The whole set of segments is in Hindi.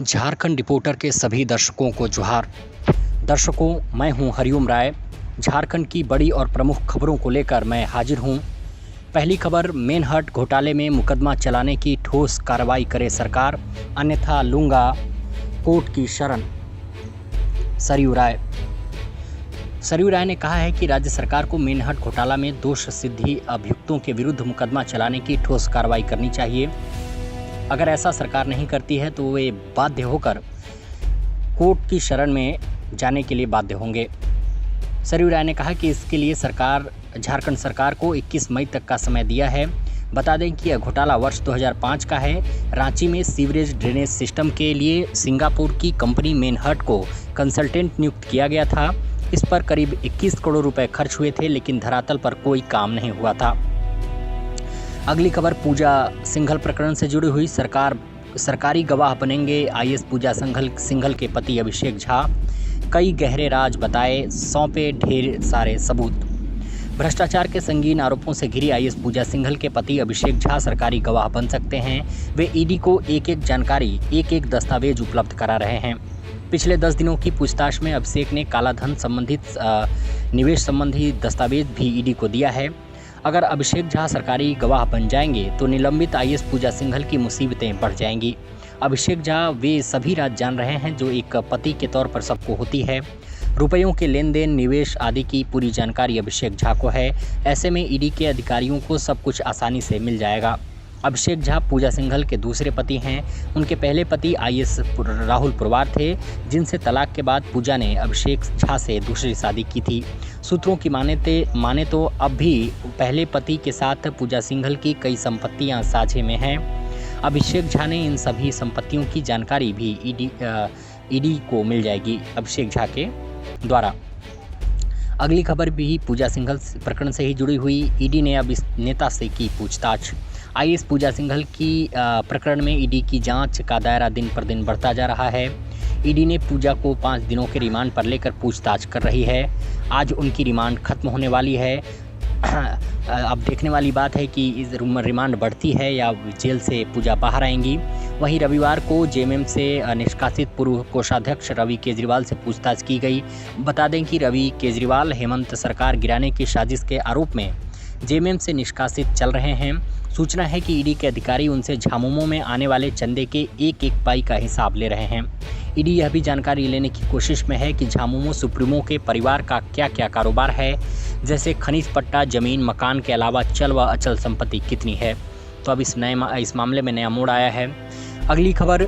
झारखंड रिपोर्टर के सभी दर्शकों को जोहार। दर्शकों, मैं हूं हरिओम राय। झारखंड की बड़ी और प्रमुख खबरों को लेकर मैं हाजिर हूं। पहली खबर, मेनहर्ट घोटाले में मुकदमा चलाने की ठोस कार्रवाई करे सरकार, अन्यथा लूंगा कोर्ट की शरण। सरयू राय ने कहा है कि राज्य सरकार को मेनहर्ट घोटाला में दोष सिद्धि अभियुक्तों के विरुद्ध मुकदमा चलाने की ठोस कार्रवाई करनी चाहिए। अगर ऐसा सरकार नहीं करती है तो वे बाध्य होकर कोर्ट की शरण में जाने के लिए बाध्य होंगे। सरयू राय ने कहा कि इसके लिए झारखंड सरकार को 21 मई तक का समय दिया है। बता दें कि यह घोटाला वर्ष 2005 का है। रांची में सीवरेज ड्रेनेज सिस्टम के लिए सिंगापुर की कंपनी मेनहर्ट को कंसल्टेंट नियुक्त किया गया था। इस पर करीब 21 करोड़ रुपए खर्च हुए थे, लेकिन धरातल पर कोई काम नहीं हुआ था। अगली खबर, पूजा सिंघल प्रकरण से जुड़ी हुई। सरकारी गवाह बनेंगे आईएएस पूजा सिंघल के पति अभिषेक झा। कई गहरे राज बताए, सौंपे ढेर सारे सबूत। भ्रष्टाचार के संगीन आरोपों से घिरी आईएएस पूजा सिंघल के पति अभिषेक झा सरकारी गवाह बन सकते हैं। वे ईडी को एक जानकारी, एक दस्तावेज उपलब्ध करा रहे हैं। पिछले 10 दिनों की पूछताछ में अभिषेक ने कालाधन संबंधित निवेश संबंधी दस्तावेज भी ईडी को दिया है। अगर अभिषेक झा सरकारी गवाह बन जाएंगे तो निलंबित आईएएस पूजा सिंघल की मुसीबतें बढ़ जाएंगी। अभिषेक झा वे सभी राज जान रहे हैं जो एक पति के तौर पर सबको होती है। रुपयों के लेन देन, निवेश आदि की पूरी जानकारी अभिषेक झा को है। ऐसे में ईडी के अधिकारियों को सब कुछ आसानी से मिल जाएगा। अभिषेक झा पूजा सिंघल के दूसरे पति हैं। उनके पहले पति आईएएस राहुल पुरवार थे, जिनसे तलाक के बाद पूजा ने अभिषेक झा से दूसरी शादी की थी। सूत्रों की माने तो अब भी पहले पति के साथ पूजा सिंघल की कई संपत्तियां साझे में हैं। अभिषेक झा ने इन सभी संपत्तियों की जानकारी भी ईडी को मिल जाएगी अभिषेक झा के द्वारा। अगली खबर भी पूजा सिंघल प्रकरण से ही जुड़ी हुई। ईडी ने अब इस नेता से की पूछताछ। आईएएस पूजा सिंघल की प्रकरण में ईडी की जांच का दायरा दिन पर दिन बढ़ता जा रहा है। ईडी ने पूजा को 5 दिनों के रिमांड पर लेकर पूछताछ कर रही है। आज उनकी रिमांड खत्म होने वाली है। अब देखने वाली बात है कि इस रिमांड बढ़ती है या जेल से पूजा बाहर आएंगी। वहीं रविवार को जेएमएम से निष्कासित पूर्व कोषाध्यक्ष रवि केजरीवाल से पूछताछ की गई। बता दें कि रवि केजरीवाल हेमंत सरकार गिराने की साजिश के आरोप में जेएमएम से निष्कासित चल रहे हैं। सूचना है कि ईडी के अधिकारी उनसे झामुमो में आने वाले चंदे के एक पाई का हिसाब ले रहे हैं। ईडी यह भी जानकारी लेने की कोशिश में है कि झामुमो सुप्रीमो के परिवार का क्या क्या कारोबार है, जैसे खनिज पट्टा, जमीन, मकान के अलावा चल व अचल संपत्ति कितनी है। तो अब इस मामले में नया मोड़ आया है। अगली खबर,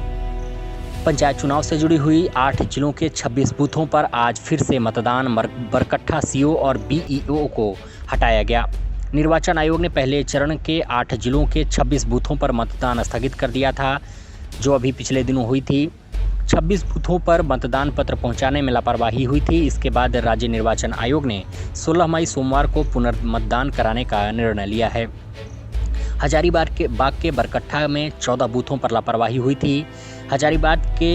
पंचायत चुनाव से जुड़ी हुई। 8 जिलों के 26 बूथों पर आज फिर से मतदान। बरकट्ठा सीओ और बीईओ को हटाया गया। निर्वाचन आयोग ने पहले चरण के 8 जिलों के 26 बूथों पर मतदान स्थगित कर दिया था, जो अभी पिछले दिनों हुई थी। 26 बूथों पर मतदान पत्र पहुंचाने में लापरवाही हुई थी। इसके बाद राज्य निर्वाचन आयोग ने 16 मई सोमवार को पुनर्मतदान कराने का निर्णय लिया है। हजारीबाग के बरकट्ठा में 14 बूथों पर लापरवाही हुई थी। हजारीबाग के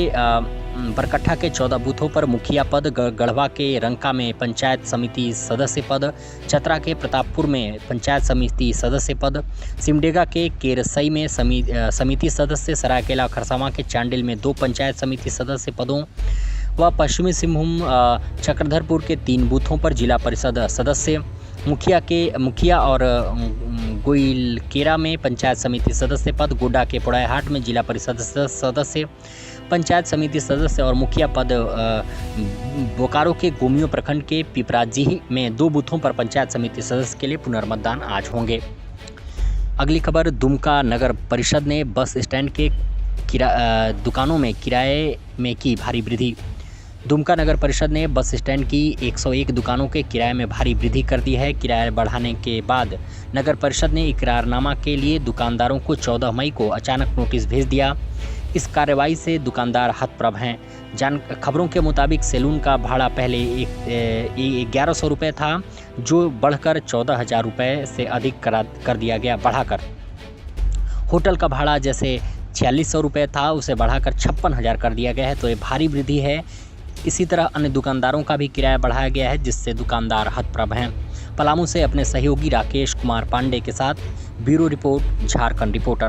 बरकट्ठा के 14 बूथों पर मुखिया पद, गढ़वा के रंका में पंचायत समिति सदस्य पद, चतरा के प्रतापपुर में पंचायत समिति सदस्य पद, सिमडेगा के केरसई में समिति सदस्य, सरायकेला खरसावां के चांडिल में 2 पंचायत समिति सदस्य पदों व पश्चिमी सिंहभूम चक्रधरपुर के 3 बूथों पर जिला परिषद सदस्य, मुखिया और गोइलकेरा में पंचायत समिति सदस्य पद, गोड्डा के पोड़ाहाट में जिला परिषद सदस्य, पंचायत समिति सदस्य और मुखिया पद, बोकारो के गोमियो प्रखंड के पिपराजी में 2 बूथों पर पंचायत समिति सदस्य के लिए पुनर्मतदान आज होंगे। अगली खबर, दुमका नगर परिषद ने बस स्टैंड के दुकानों में किराए में की भारी वृद्धि। दुमका नगर परिषद ने बस स्टैंड की 101 दुकानों के किराए में भारी वृद्धि कर दी है। किराया बढ़ाने के बाद नगर परिषद ने इकरारनामा के लिए दुकानदारों को 14 मई को अचानक नोटिस भेज दिया। इस कार्रवाई से दुकानदार हतप्रभ हैं। खबरों के मुताबिक सैलून का भाड़ा पहले 1100 रुपये था, जो बढ़कर 14,000 रुपये से अधिक कर दिया गया बढ़ाकर। होटल का भाड़ा जैसे 4600 रुपये था, उसे बढ़ाकर 56,000 कर दिया गया है। तो ये भारी वृद्धि है। इसी तरह अन्य दुकानदारों का भी किराया बढ़ाया गया है, जिससे दुकानदार हतप्रभ हैं। पलामू से अपने सहयोगी राकेश कुमार पांडे के साथ ब्यूरो रिपोर्ट, झारखंड रिपोर्टर।